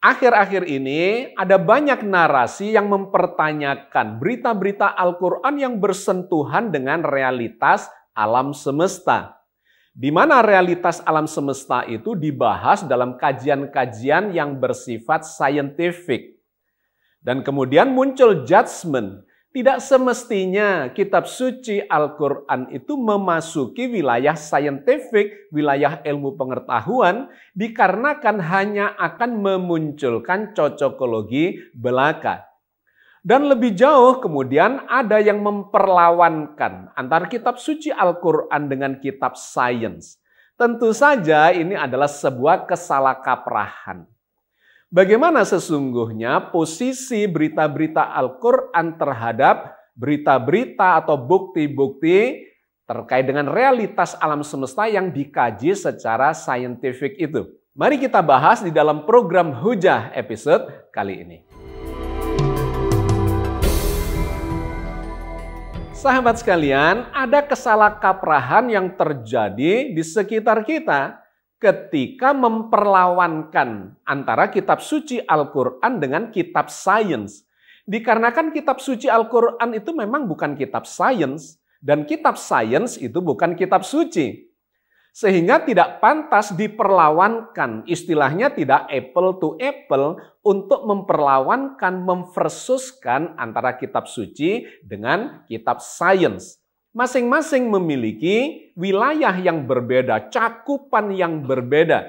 Akhir-akhir ini ada banyak narasi yang mempertanyakan berita-berita Al-Quran yang bersentuhan dengan realitas alam semesta. Di mana realitas alam semesta itu dibahas dalam kajian-kajian yang bersifat scientific. Dan kemudian muncul judgement. Tidak semestinya kitab suci Al-Quran itu memasuki wilayah saintifik, wilayah ilmu pengetahuan, dikarenakan hanya akan memunculkan cocokologi belaka. Dan lebih jauh kemudian ada yang memperlawankan antara kitab suci Al-Quran dengan kitab sains. Tentu saja ini adalah sebuah kesalahkaprahan. Bagaimana sesungguhnya posisi berita-berita Al-Quran terhadap berita-berita atau bukti-bukti terkait dengan realitas alam semesta yang dikaji secara saintifik itu? Mari kita bahas di dalam program Hujah episode kali ini. Sahabat sekalian, ada kesalahkaprahan yang terjadi di sekitar kita ketika memperlawankan antara kitab suci Al-Quran dengan kitab sains. Dikarenakan kitab suci Al-Quran itu memang bukan kitab sains, dan kitab sains itu bukan kitab suci. Sehingga tidak pantas diperlawankan, istilahnya tidak apple to apple, untuk memperlawankan, memversuskan antara kitab suci dengan kitab sains. Masing-masing memiliki wilayah yang berbeda, cakupan yang berbeda.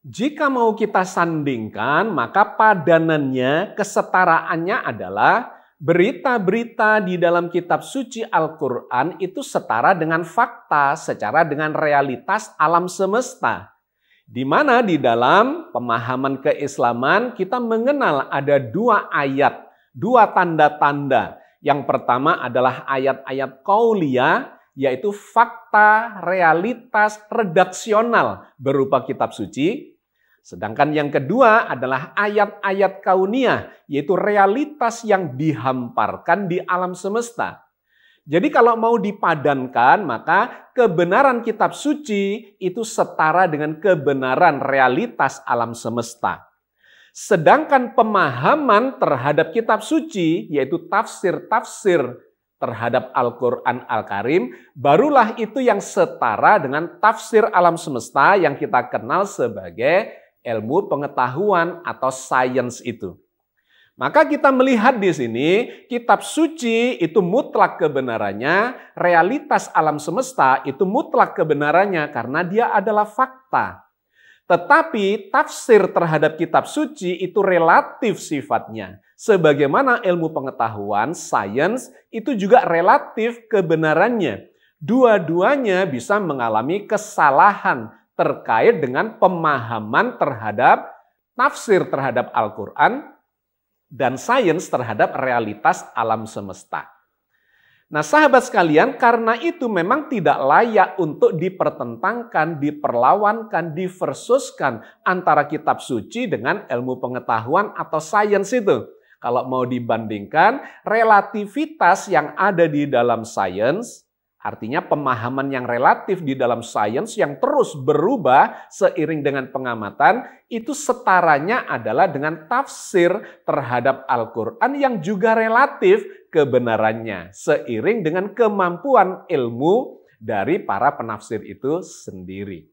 Jika mau kita sandingkan, maka padanannya, kesetaraannya adalah berita-berita di dalam kitab suci Al-Quran itu setara dengan fakta, secara dengan realitas alam semesta. Di mana di dalam pemahaman keislaman kita mengenal ada dua ayat, dua tanda-tanda. Yang pertama adalah ayat-ayat qauliyah, yaitu fakta, realitas, redaksional berupa kitab suci. Sedangkan yang kedua adalah ayat-ayat kauniyah, yaitu realitas yang dihamparkan di alam semesta. Jadi kalau mau dipadankan, maka kebenaran kitab suci itu setara dengan kebenaran realitas alam semesta. Sedangkan pemahaman terhadap kitab suci, yaitu tafsir-tafsir terhadap Al-Quran Al-Karim, barulah itu yang setara dengan tafsir alam semesta yang kita kenal sebagai ilmu pengetahuan atau sains itu. Maka kita melihat di sini, kitab suci itu mutlak kebenarannya, realitas alam semesta itu mutlak kebenarannya karena dia adalah fakta. Tetapi tafsir terhadap kitab suci itu relatif sifatnya. Sebagaimana ilmu pengetahuan, sains, itu juga relatif kebenarannya. Dua-duanya bisa mengalami kesalahan terkait dengan pemahaman terhadap tafsir terhadap Al-Quran dan sains terhadap realitas alam semesta. Nah sahabat sekalian, karena itu memang tidak layak untuk dipertentangkan, diperlawankan, diversuskan antara kitab suci dengan ilmu pengetahuan atau sains itu. Kalau mau dibandingkan, relativitas yang ada di dalam sains, artinya pemahaman yang relatif di dalam sains yang terus berubah seiring dengan pengamatan, itu setaranya adalah dengan tafsir terhadap Al-Quran yang juga relatif kebenarannya, seiring dengan kemampuan ilmu dari para penafsir itu sendiri.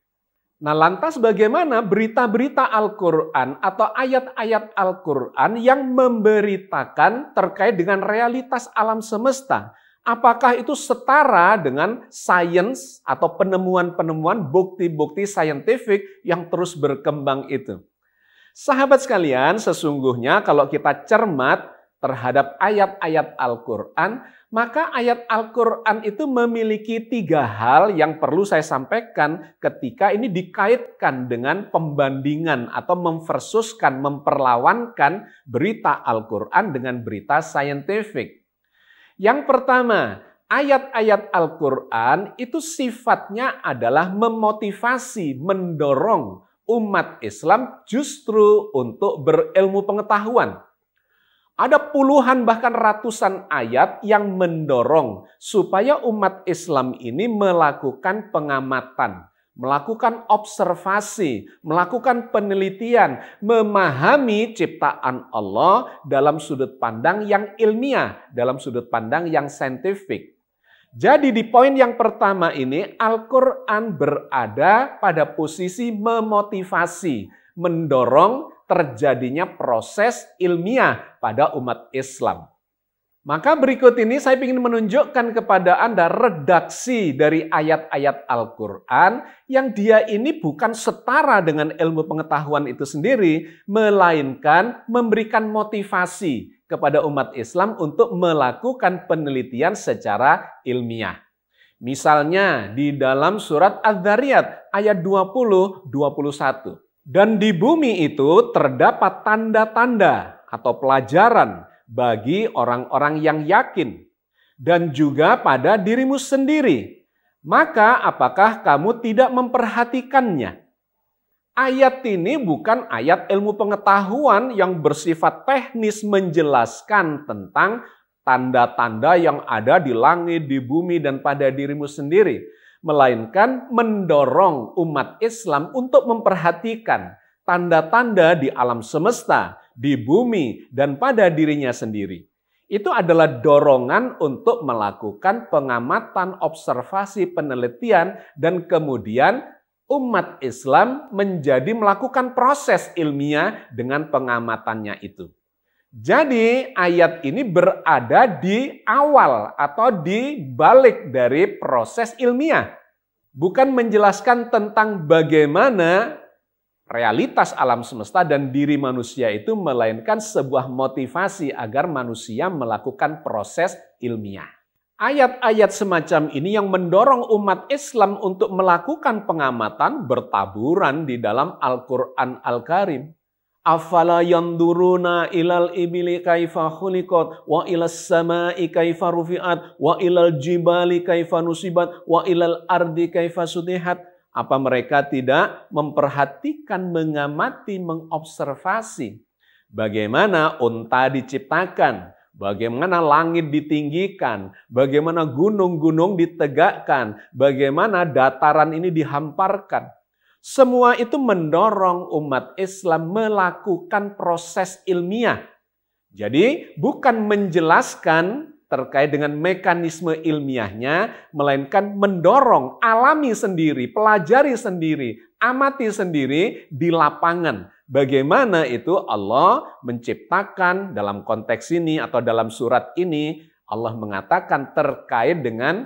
Nah lantas bagaimana berita-berita Al-Quran atau ayat-ayat Al-Quran yang memberitakan terkait dengan realitas alam semesta? Apakah itu setara dengan sains atau penemuan-penemuan bukti-bukti saintifik yang terus berkembang itu? Sahabat sekalian, sesungguhnya kalau kita cermat terhadap ayat-ayat Al-Quran, maka ayat Al-Quran itu memiliki 3 hal yang perlu saya sampaikan ketika ini dikaitkan dengan pembandingan atau memversuskan, memperlawankan berita Al-Quran dengan berita saintifik. Yang pertama, ayat-ayat Al-Quran itu sifatnya adalah memotivasi, mendorong umat Islam justru untuk berilmu pengetahuan. Ada puluhan bahkan ratusan ayat yang mendorong supaya umat Islam ini melakukan pengamatan, melakukan observasi, melakukan penelitian, memahami ciptaan Allah dalam sudut pandang yang ilmiah, dalam sudut pandang yang saintifik. Jadi di poin yang pertama ini, Al-Quran berada pada posisi memotivasi, mendorong terjadinya proses ilmiah pada umat Islam. Maka berikut ini saya ingin menunjukkan kepada Anda redaksi dari ayat-ayat Al-Quran yang dia ini bukan setara dengan ilmu pengetahuan itu sendiri, melainkan memberikan motivasi kepada umat Islam untuk melakukan penelitian secara ilmiah. Misalnya di dalam surat Adz-Dzariyat ayat 20-21. Dan di bumi itu terdapat tanda-tanda atau pelajaran bagi orang-orang yang yakin, dan juga pada dirimu sendiri. Maka apakah kamu tidak memperhatikannya? Ayat ini bukan ayat ilmu pengetahuan yang bersifat teknis menjelaskan tentang tanda-tanda yang ada di langit, di bumi, dan pada dirimu sendiri, melainkan mendorong umat Islam untuk memperhatikan tanda-tanda di alam semesta, di bumi, dan pada dirinya sendiri. Itu adalah dorongan untuk melakukan pengamatan, observasi, penelitian, dan kemudian umat Islam menjadi melakukan proses ilmiah dengan pengamatannya itu. Jadi ayat ini berada di awal atau di balik dari proses ilmiah. Bukan menjelaskan tentang bagaimana realitas alam semesta dan diri manusia itu, melainkan sebuah motivasi agar manusia melakukan proses ilmiah. Ayat-ayat semacam ini yang mendorong umat Islam untuk melakukan pengamatan bertaburan di dalam Al-Quran Al-Karim. Afala yanduruna ilal ibili kaifa khuliqat wa ilas samai kaifa rufi'at wa ilal jibali kaifa nusibat wa ilal ardi kaifa sutihat. Apa mereka tidak memperhatikan, mengamati, mengobservasi bagaimana unta diciptakan, bagaimana langit ditinggikan, bagaimana gunung-gunung ditegakkan, bagaimana dataran ini dihamparkan. Semua itu mendorong umat Islam melakukan proses ilmiah. Jadi bukan menjelaskan terkait dengan mekanisme ilmiahnya, melainkan mendorong, alami sendiri, pelajari sendiri, amati sendiri di lapangan. Bagaimana itu Allah menciptakan dalam konteks ini atau dalam surat ini, Allah mengatakan terkait dengan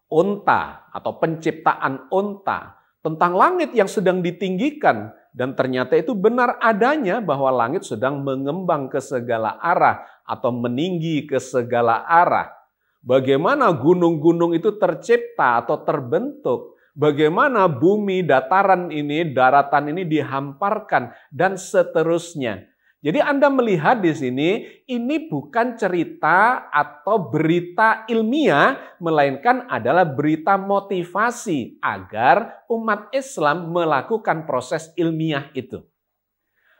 unta atau penciptaan unta, tentang langit yang sedang ditinggikan. Dan ternyata itu benar adanya bahwa langit sedang mengembang ke segala arah atau meninggi ke segala arah. Bagaimana gunung-gunung itu tercipta atau terbentuk. Bagaimana bumi, dataran ini, daratan ini dihamparkan dan seterusnya. Jadi Anda melihat di sini, ini bukan cerita atau berita ilmiah, melainkan adalah berita motivasi agar umat Islam melakukan proses ilmiah itu.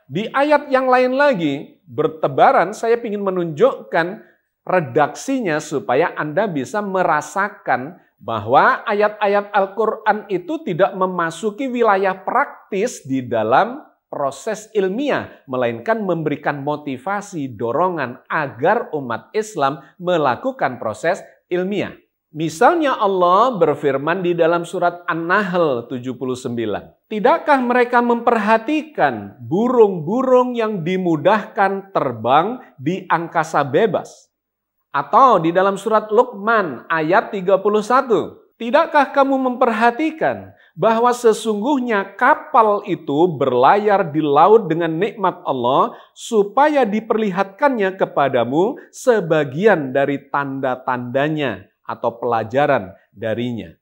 Di ayat yang lain lagi, bertebaran, saya ingin menunjukkan redaksinya supaya Anda bisa merasakan bahwa ayat-ayat Al-Quran itu tidak memasuki wilayah praktis di dalam proses ilmiah, melainkan memberikan motivasi, dorongan agar umat Islam melakukan proses ilmiah. Misalnya Allah berfirman di dalam surat An-Nahl 79. Tidakkah mereka memperhatikan burung-burung yang dimudahkan terbang di angkasa bebas? Atau di dalam surat Luqman ayat 31. Tidakkah kamu memperhatikan bahwa sesungguhnya kapal itu berlayar di laut dengan nikmat Allah supaya diperlihatkannya kepadamu sebagian dari tanda-tandanya atau pelajaran darinya.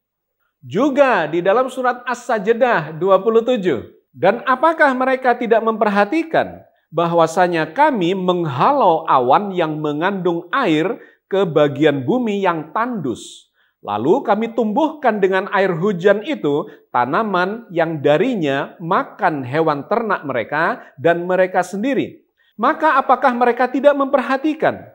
Juga di dalam surat As-Sajdah 27. Dan apakah mereka tidak memperhatikan bahwasanya kami menghalau awan yang mengandung air ke bagian bumi yang tandus. Lalu kami tumbuhkan dengan air hujan itu tanaman yang darinya makan hewan ternak mereka dan mereka sendiri. Maka apakah mereka tidak memperhatikan?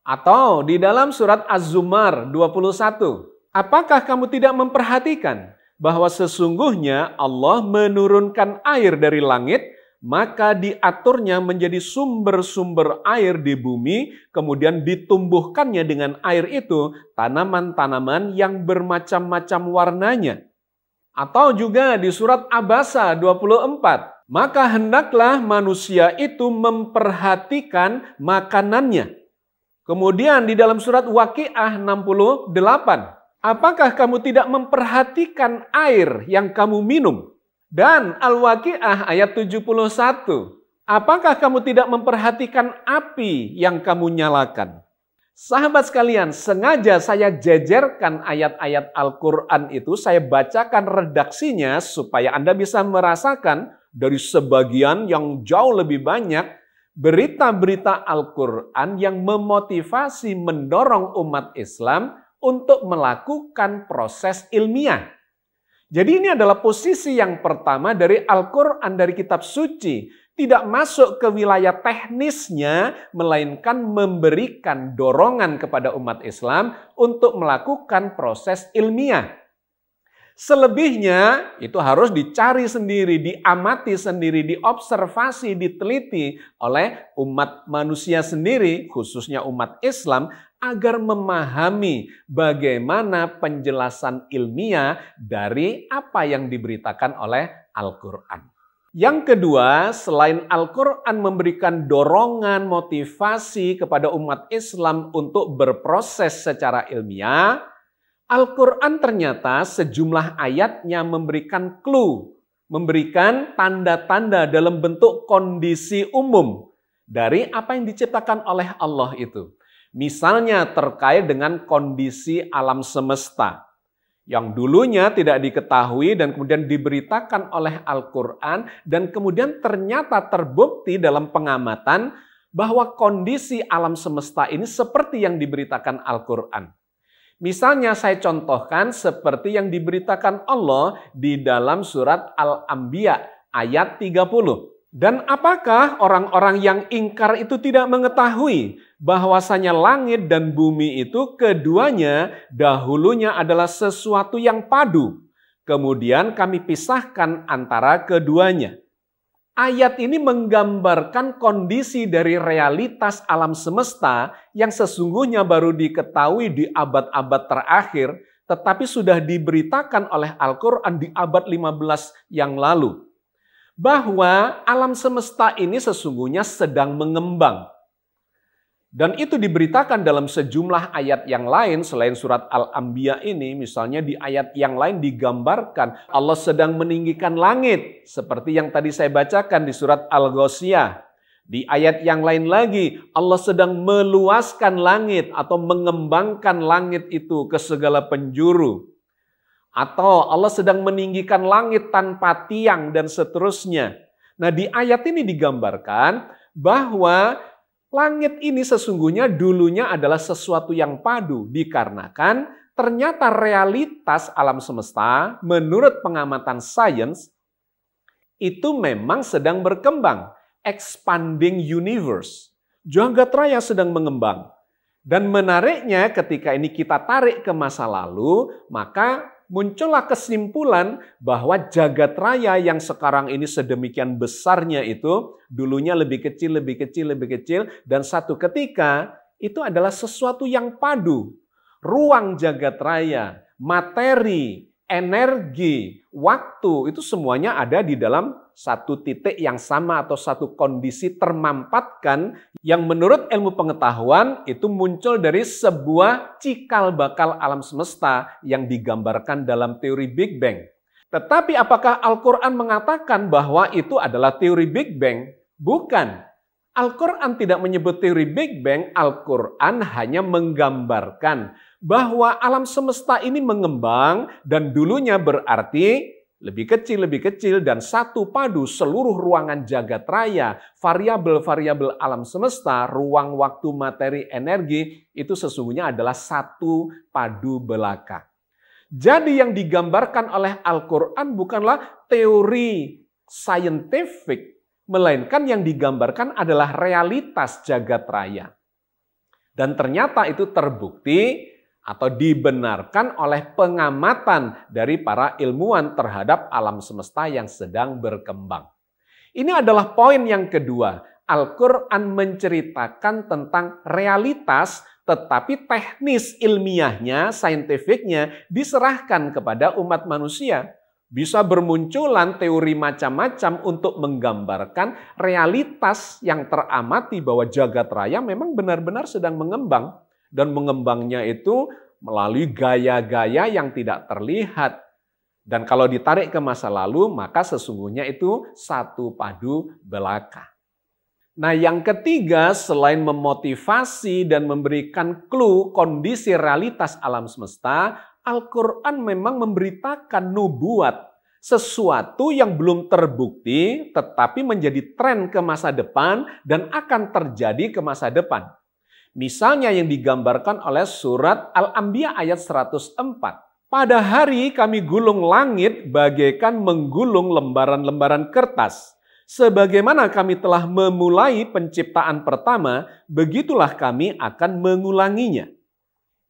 Atau di dalam surat Az-Zumar 21. Apakah kamu tidak memperhatikan bahwa sesungguhnya Allah menurunkan air dari langit, maka diaturnya menjadi sumber-sumber air di bumi, kemudian ditumbuhkannya dengan air itu tanaman-tanaman yang bermacam-macam warnanya. Atau juga di surat Abasa 24, maka hendaklah manusia itu memperhatikan makanannya. Kemudian di dalam surat Waqiah 68, apakah kamu tidak memperhatikan air yang kamu minum? Dan Al-Waqiah ayat 71, apakah kamu tidak memperhatikan api yang kamu nyalakan? Sahabat sekalian, sengaja saya jejerkan ayat-ayat Al-Quran itu, saya bacakan redaksinya supaya Anda bisa merasakan dari sebagian yang jauh lebih banyak berita-berita Al-Quran yang memotivasi, mendorong umat Islam untuk melakukan proses ilmiah. Jadi ini adalah posisi yang pertama dari Al-Quran, dari kitab suci. Tidak masuk ke wilayah teknisnya, melainkan memberikan dorongan kepada umat Islam untuk melakukan proses ilmiah. Selebihnya itu harus dicari sendiri, diamati sendiri, diobservasi, diteliti oleh umat manusia sendiri, khususnya umat Islam, agar memahami bagaimana penjelasan ilmiah dari apa yang diberitakan oleh Al-Quran. Yang kedua, selain Al-Quran memberikan dorongan, motivasi kepada umat Islam untuk berproses secara ilmiah, Al-Quran ternyata sejumlah ayatnya memberikan clue, memberikan tanda-tanda dalam bentuk kondisi umum dari apa yang diciptakan oleh Allah itu. Misalnya terkait dengan kondisi alam semesta yang dulunya tidak diketahui dan kemudian diberitakan oleh Al-Quran, dan kemudian ternyata terbukti dalam pengamatan bahwa kondisi alam semesta ini seperti yang diberitakan Al-Quran. Misalnya saya contohkan seperti yang diberitakan Allah di dalam surat Al-Anbiya ayat 30. Dan apakah orang-orang yang ingkar itu tidak mengetahui bahwasanya langit dan bumi itu keduanya dahulunya adalah sesuatu yang padu. Kemudian kami pisahkan antara keduanya. Ayat ini menggambarkan kondisi dari realitas alam semesta yang sesungguhnya baru diketahui di abad-abad terakhir, tetapi sudah diberitakan oleh Al-Quran di abad 15 yang lalu. Bahwa alam semesta ini sesungguhnya sedang mengembang. Dan itu diberitakan dalam sejumlah ayat yang lain selain surat Al-Anbiya ini. Misalnya di ayat yang lain digambarkan Allah sedang meninggikan langit. Seperti yang tadi saya bacakan di surat Al-Ghasyiyah. Di ayat yang lain lagi Allah sedang meluaskan langit atau mengembangkan langit itu ke segala penjuru. Atau Allah sedang meninggikan langit tanpa tiang dan seterusnya. Nah di ayat ini digambarkan bahwa langit ini sesungguhnya dulunya adalah sesuatu yang padu, dikarenakan ternyata realitas alam semesta menurut pengamatan sains itu memang sedang berkembang, expanding universe. Jagat raya sedang mengembang. Dan menariknya ketika ini kita tarik ke masa lalu, maka muncullah kesimpulan bahwa jagat raya yang sekarang ini sedemikian besarnya itu dulunya lebih kecil, dan satu ketika itu adalah sesuatu yang padu. Ruang jagat raya, materi, energi, waktu itu semuanya ada di dalam satu titik yang sama atau satu kondisi termampatkan yang menurut ilmu pengetahuan itu muncul dari sebuah cikal bakal alam semesta yang digambarkan dalam teori Big Bang. Tetapi apakah Al-Quran mengatakan bahwa itu adalah teori Big Bang? Bukan. Al-Quran tidak menyebut teori Big Bang, Al-Quran hanya menggambarkan bahwa alam semesta ini mengembang dan dulunya berarti lebih kecil, dan satu padu seluruh ruangan jagat raya, variabel-variabel alam semesta, ruang, waktu, materi, energi, itu sesungguhnya adalah satu padu belaka. Jadi yang digambarkan oleh Al-Quran bukanlah teori saintifik, melainkan yang digambarkan adalah realitas jagat raya. Dan ternyata itu terbukti atau dibenarkan oleh pengamatan dari para ilmuwan terhadap alam semesta yang sedang berkembang. Ini adalah poin yang kedua. Al-Quran menceritakan tentang realitas, tetapi teknis ilmiahnya, saintifiknya diserahkan kepada umat manusia. Bisa bermunculan teori macam-macam untuk menggambarkan realitas yang teramati bahwa jagat raya memang benar-benar sedang mengembang. Dan mengembangnya itu melalui gaya-gaya yang tidak terlihat. Dan kalau ditarik ke masa lalu, maka sesungguhnya itu satu padu belaka. Nah, yang ketiga, selain memotivasi dan memberikan clue kondisi realitas alam semesta, Al-Quran memang memberitakan nubuat, sesuatu yang belum terbukti tetapi menjadi tren ke masa depan dan akan terjadi ke masa depan. Misalnya yang digambarkan oleh surat Al-Anbiya ayat 104. Pada hari kami gulung langit bagaikan menggulung lembaran-lembaran kertas. Sebagaimana kami telah memulai penciptaan pertama, begitulah kami akan mengulanginya.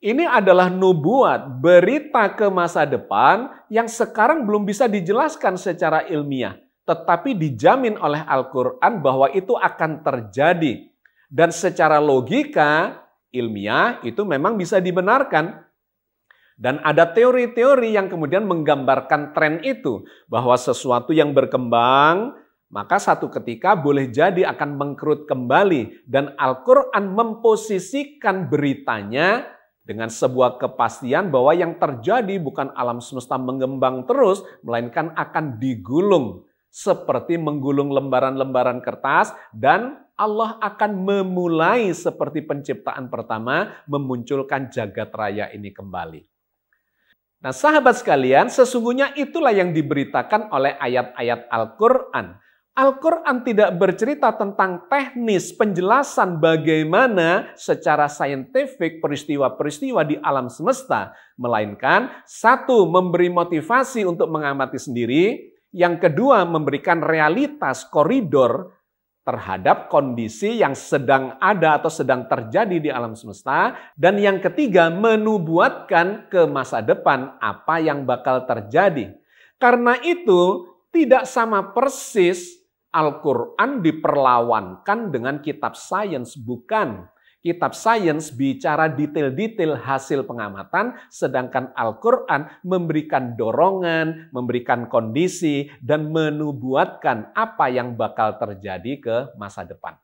Ini adalah nubuat, berita ke masa depan yang sekarang belum bisa dijelaskan secara ilmiah, tetapi dijamin oleh Al-Quran bahwa itu akan terjadi. Dan secara logika ilmiah itu memang bisa dibenarkan. Dan ada teori-teori yang kemudian menggambarkan tren itu, bahwa sesuatu yang berkembang, maka satu ketika boleh jadi akan mengkerut kembali. Dan Al-Quran memposisikan beritanya dengan sebuah kepastian bahwa yang terjadi bukan alam semesta mengembang terus, melainkan akan digulung seperti menggulung lembaran-lembaran kertas, dan Allah akan memulai seperti penciptaan pertama, memunculkan jagat raya ini kembali. Nah, sahabat sekalian, sesungguhnya itulah yang diberitakan oleh ayat-ayat Al-Quran. Al-Quran tidak bercerita tentang teknis penjelasan bagaimana secara saintifik peristiwa-peristiwa di alam semesta, melainkan satu, memberi motivasi untuk mengamati sendiri, yang kedua, memberikan realitas koridor terhadap kondisi yang sedang ada atau sedang terjadi di alam semesta, dan yang ketiga, menubuatkan ke masa depan apa yang bakal terjadi. Karena itu, tidak sama persis Al-Quran diperlawankan dengan kitab sains, bukan. Kitab sains bicara detail-detail hasil pengamatan, sedangkan Al-Quran memberikan dorongan, memberikan kondisi, dan menubuatkan apa yang bakal terjadi ke masa depan.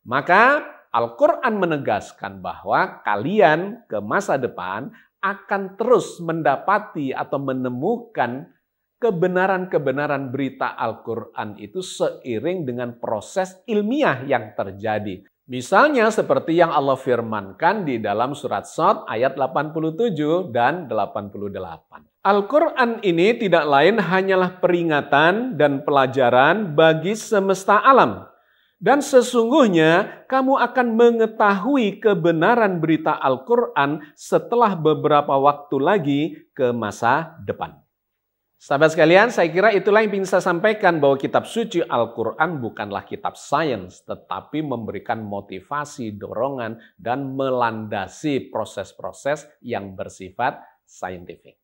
Maka Al-Quran menegaskan bahwa kalian ke masa depan akan terus mendapati atau menemukan kebenaran-kebenaran berita Al-Quran itu seiring dengan proses ilmiah yang terjadi. Misalnya seperti yang Allah firmankan di dalam surat Shad ayat 87 dan 88. Al-Quran ini tidak lain hanyalah peringatan dan pelajaran bagi semesta alam. Dan sesungguhnya kamu akan mengetahui kebenaran berita Al-Quran setelah beberapa waktu lagi ke masa depan. Sahabat sekalian, saya kira itulah yang ingin saya sampaikan, bahwa kitab suci Al-Quran bukanlah kitab sains, tetapi memberikan motivasi, dorongan, dan melandasi proses-proses yang bersifat saintifik.